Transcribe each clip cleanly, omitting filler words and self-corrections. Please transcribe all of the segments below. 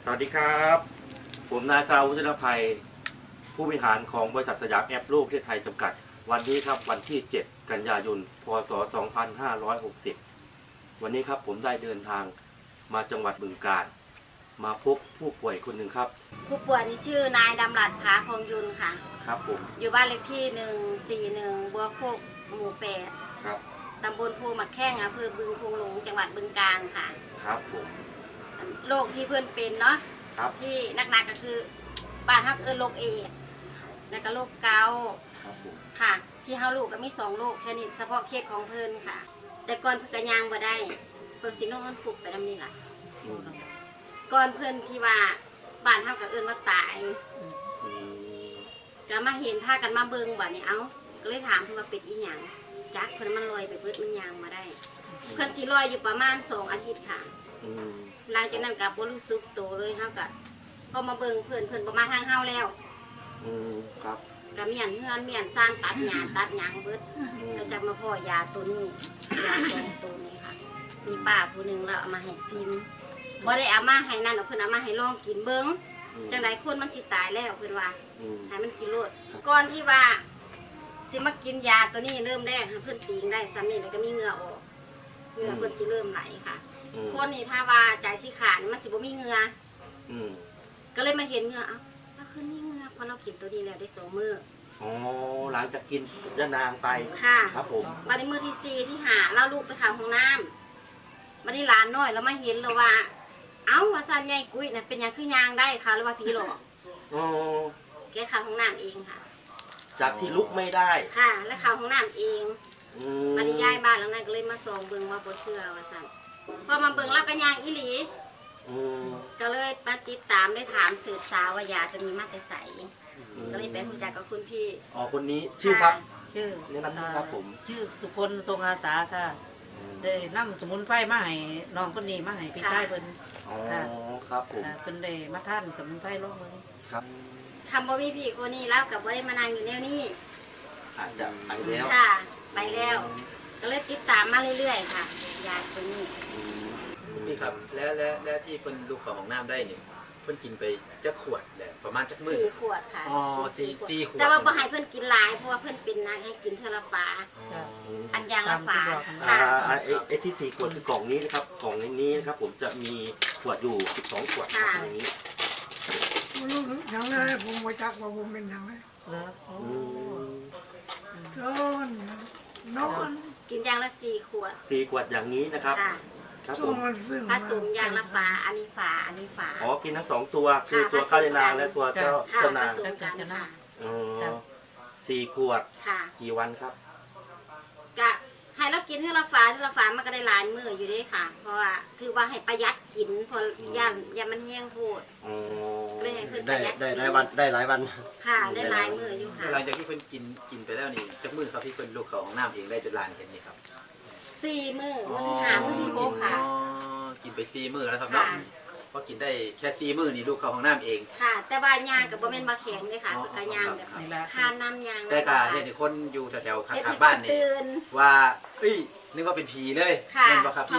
สวัสดีครับผมนายสราวุฒินภัยผู้บริหารของบริษัทสยามแอปโลกประเทศไทยจำกัดวันนี้ครับวันที่ 7 กันยายน พ.ศ. 2560 วันนี้ครับผมได้เดินทางมาจังหวัดบึงกาฬมาพบผู้ป่วยคนหนึ่งครับผู้ป่วยนี่ชื่อนายดำรัส ผาพงยุนค่ะครับผมอยู่บ้านเลขที่141บัวโคกหมู่8ครับตำบลภูหมักแข้งอำเภอบึงพุงหลงจังหวัดบึงกาฬค่ะครับผมโรคที่เพื่อนเป็นเนาะที่หนักๆก็คือบ้านฮักโรคเอดส์แล้วก็โรคเกาต์ค่ะที่เฮาลูกก็มี2โรคแค่นี้เฉพาะเคสของเพื่อนค่ะแต่ก่อนเพื่อนก็ย่างบ่ได้เพิ่นสินอนฟุบไปนำนี่ล่ะก่อนเพื่อนที่ว่าบ้านเฮาก็ว่าตายก็มาเห็นพากันมาเบิ่งบัดนี้เอ้าก็เลยถามเพิ่นว่าเป็นอีหยังจักเพิ่นมันลอยไปเบิดมันย่างมาได้เพิ่นสิลอยอยู่ประมาณ2 อาทิตย์ค่ะหลังจากนั้นก็บ่รู้สึกตัวเลยเฮาก็พอมาเบิ่งเพิ่นบ่มาทางเฮาแล้วครับก็เมียนเฮือนเมียนซ่านตัดหญ้าตัดหยังเบิดแล้วจักมาพ่อยาตัวนี้ยา2ตัวนี้ค่ะมีป้าผู้นึงแล้วเอามาให้ซิมบ่ได้เอามาให้นั่นเพิ่นเอามาให้ลองกินเบิ่งจังได๋คนมันสิตายแล้วเพิ่นว่าให้มันกินโลดก่อนที่ว่าสิมากินยาตัวนี้เริ่มแรกเพิ่นตีงได้ซ้ำนี่แล้วก็มีเหงื่อออกเหงื่อเพิ่นสิเริ่มไหลค่ะคนนี่ถ้าว่าใจสิขาดมันสิบ่มีเหงื่อก็เลยมาเห็นเหงื่อเอ้าถ้าคืนนี้เหงื่อพอเรากินตัวนี้แล้วได้2 มื้ออ๋อหลังจากกินยานางไปค่ะครับผมมาในมื้อที่4ที่5เราลูกไปเข้าห้องน้ำมาได้หลานน้อยแล้วมาเห็นแล้วว่าเอ้าว่าซั่นใหญ่กุ้ยน่ะเป็นหยังคือย่างได้ค่ะหรือว่าผีหลอกอ๋อแกเข้าห้องน้ำเองค่ะจากที่ลุกไม่ได้ค่ะแล้วเข้าห้องน้ำเองมาได้ย้ายบ้านหลังนั้นก็เลยมาส่องเบิ่งว่าบ่เชื่อว่าซั่นพอมาเบิ่งแล้วก็ย่างอีหลีก็เลยมาติดตามได้ถามสืบสาวว่ายาตัวนี้มาแต่ไสก็เลยไปรู้จักกับคุณพี่อ๋อคนนี้ชื่อครับชื่อแนะนำครับผมชื่อสุพลทรงอาสาค่ะได้นำสมุนไพรมาให้น้องคนนี้มาให้พี่ชายเพิ่นอ๋อครับผมเพิ่นได้มาทานสมุนไพรลงมื้อครับคำบ่มีพี่คนนี้แล้วก็บ่ได้มานั่งอยู่แนวนี้อาจจะไปแล้วค่ะไปแล้วก็เลยติดตามมาเรื่อยๆค่ะยาตัวนี้พี่ครับแล้วที่เพิ่นลูกของน้ำได้นี่เพิ่นกินไปจักขวดแหละประมาณจักมื้อ4 ขวดค่ะอ๋อ4 ขวดแต่ว่าบ่ให้เพิ่นกินหลายเพราะว่าเพิ่นเป็นนักให้กินเทอละฝาอันยางละฝาค่ะไอ้ที่4 ขวดคือกล่องนี้นะครับกล่องในนี้นะครับผมจะมีขวดอยู่12 ขวดอย่างนี้ยังไงผมไม่จักว่าผมเป็นยังไงนอนกินยางละ4 ขวด4 ขวดอย่างนี้นะครับครับผมผสมยางละฝาอันนี้ฝาอันนี้ฝาอ๋อกินทั้ง2 ตัวคือตัวข้าวนางและตัวเจ้านางอ๋อ4 ขวดกี่วันครับก็ให้เรากินเท่าละฝามันก็ได้หลายมื้ออยู่ด้วยค่ะเพราะว่าถือว่าให้ประหยัดกินเพราะย่ามันแห้งโพดได้หลายวันค่ะได้หลายมื้ออยู่ค่ะหลังจากที่เพิ่นกินไปแล้วนี่จักมื้อครับที่เพิ่นลูกของน้ำเองได้จนลานเห็นนี่ครับ4 มื้อมื้อที่5มื้อที่6ค่ะกินไป4 มื้อแล้วครับเนาะพอกินได้แค่4 มื้อนี่ลูกเขาของน้ำเองค่ะแต่ว่าย่างกับบ่แม่นมาแข็งเลยค่ะคือการย่างแบบทานน้ำย่างแต่ก็เห็นคนอยู่แถวๆข้างบ้านนี่ว่านึกว่าเป็นผีเลยเห็นบ่ครับที่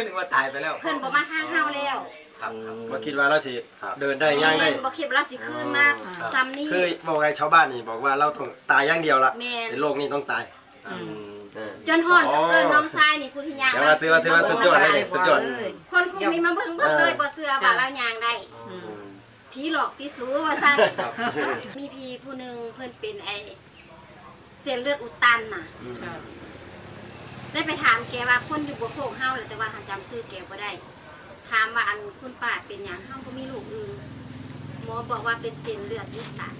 นึกว่าตายไปแล้วเพิ่นบ่มาทางเฮาแล้วบ่คิดว่าเราสิเดินได้ย่างได้บ่คิดว่าเราสิคืนมาซ้ำนี้คือบอกไงชาวบ้านนี่บอกว่าเราต้องตายอย่างเดียวละในโลกนี้ต้องตายจนฮอดน้องชายนี่ผู้ที่ย่างแล้วถือว่าสุดยอดเลยสุดยอดคนคุมีมาเบิ่งเบิดเลยบ่เชื่อว่าเราย่างได้ผีหลอกที่สูว่าซั่นมีพี่ผู้นึงเพิ่นเป็นไอ้เส้นเลือดอุดตันน่ะได้ไปถามแกว่าคนอยู่บัวโคกเฮาแหละแต่ว่าจำชื่อแกบ่ได้ถามว่าอันคุณป้าเป็นหยังเฮาบ่มีลูกอื่นหมอบอกว่าเป็นเส้นเลือดอุดตัน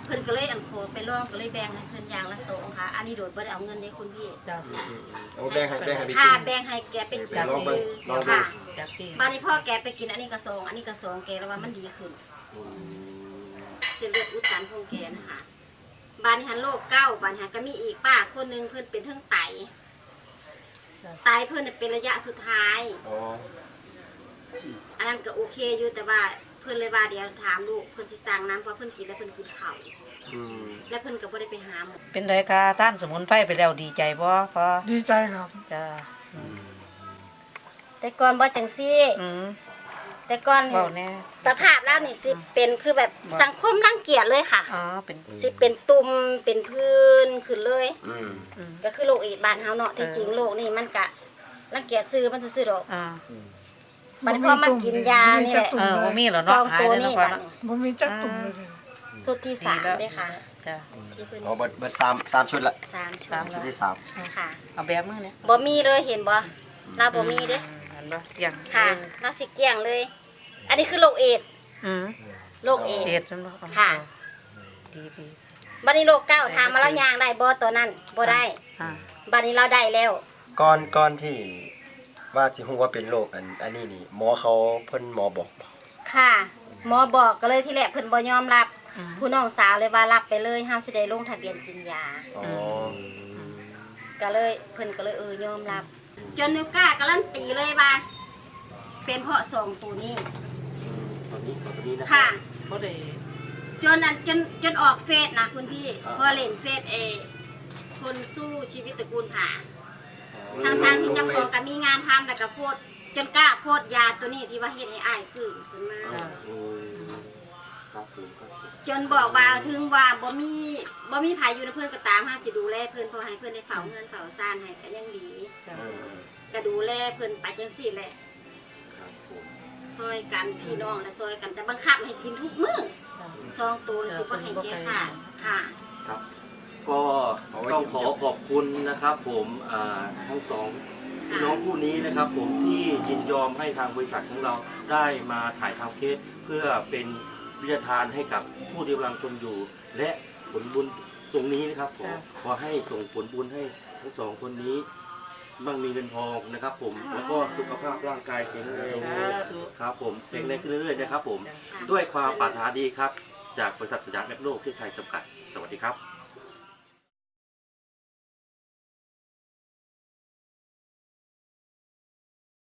เพิ่นก็เลยขอไปลองก็เลยแบ่งให้เพิ่นอย่างละ2ค่ะอันนี้โดยบ่ได้เอาเงินให้คุณพี่เอาแบ่งให้ค่ะแบ่งให้แกเป็นกินซื้อค่ะบ้านนี้พ่อแกไปกินอันนี้ก็2อันนี้ก็2แกแล้วว่ามันดีขึ้นเส้นเลือดอุดตันของแกนะคะบ้านนี้หันโรคเก้าบ้านหันก็มีอีกป้าคนนึงเพิ่นเป็นทั้งไตเพิ่นเป็นระยะสุดท้ายอันนั้นก็โอเคอยู่แต่ว่าเพิ่นเลยว่าเดี๋ยวถามลูกเพิ่นสิสั่งน้ำเพราะเพิ่นกินแล้วเพิ่นกินข้าวแล้วเพิ่นก็บ่ได้ไปหาหมอเป็นไรคะท่านสมุนไพรไปแล้วดีใจบ่พอดีใจครับจ้าแต่ก่อนบ่จังซี่ แต่ก่อนนี่ เว้าแน่ สภาพแล้วนี่สิเป็นคือแบบสังคมรังเกียจเลยค่ะ อ๋อเป็น สิเป็นตุ่มเป็นพื้นขึ้นเลย อืม ก็คือโรคเอดส์บ้านเฮาเนาะที่จริงโรคนี่มันก็รังเกียจซื้อมันซื่อๆดอก อ่า บัดพอมากินยานี่แหละ บ่มีเหรอ ซ เนาะ อง หาย ตัว เลย นี้ เนาะ บัดนี้ บ่มีจักตุ่มเลย สุดที่3เลยค่ะ จ้ะ ที่เพิ่น อ๋อเบิด3ชุดละ 3ชุด ชุดที่3 ค่ะ เอาแบบมือเนี่ย บ่มีเลยเห็นบ่เราบ่มีเด้ อันบ่อย่าง ค่ะเราสิเกลี้ยงเลย อันนี้คือโรคเอดส์ อืม โรคเอดส์ เอ็ดจังบ่ ค่ะ ดี บัดนี้โรคเก้าถามมาแล้วยางได้บ่ตัวนั้นบ่ได้ อ่า บัดนี้เราได้แล้ว ก่อนที่ว่าสิฮู้ว่าเป็นโรคอันนี้นี่หมอเขาเพิ่นหมอบอกบ่ ค่ะ หมอบอกก็เลยที่แรกเพิ่นบ่ยอมรับ อืม ผู้น้องสาวเลยว่ารับไปเลยเฮาสิได้ลงทะเบียนกินยา อ๋อ ก็เลยเพิ่นก็เลยยอมรับ จนนิวก้าการันตีเลยว่า เป็นเพราะ2ตัวนี้ ตอนนี้นะ ค่ะ บ่ได้ จนออกเฟซนะคุณพี่พอเล่นเฟซคนสู้ชีวิตตระกูลผาทางที่เจ้าของก็มีงานทำแล้วก็โพสต์จนกล้าโพสต์ยาตัวนี้ที่ว่าเฮ็ดให้อ้ายขึ้นมา ครับผมครับ จนบอกว่าถึงว่าบ่มีไผอยู่ในเพิ่นก็ตามหาสิดูแลเพิ่นเพอให้เพิ่นได้เฝ้าเงินเฝ้าซ่านให้ก็ยังดี จ้ะ ก็ดูแลเพิ่นไปจังซี่แหละ ครับผม ซอยกันพี่น้องและซอยกันแต่บังคับให้กินทุกมื้อซองตัวละสิบ่ให้แก่ค่ะค่ะ ครับ ก็ต้องขอขอบคุณนะครับผมทั้งสองพี่น้องคู่นี้นะครับ ผมที่ยินยอมให้ทางบริษัทของเราได้มาถ่ายทำเคสเพื่อเป็นวิทยาทานให้กับผู้ที่กำลังชมอยู่ และผลบุญตรงนี้นะครับขอให้ส่งผลบุญให้ทั้งสองคนนี้มั่งมีเงินทองนะครับ ผมแล้วก็สุขภาพร่างกายแข็งแรง สาธุ ครับผมแข็งแรงขึ้นเรื่อยๆนะครับ ผม ค่ะ ด้วยความปรารถนาดีครับ จากบริษัทสยามแอปโลกที่ไทยจำกัดสวัสดีครับ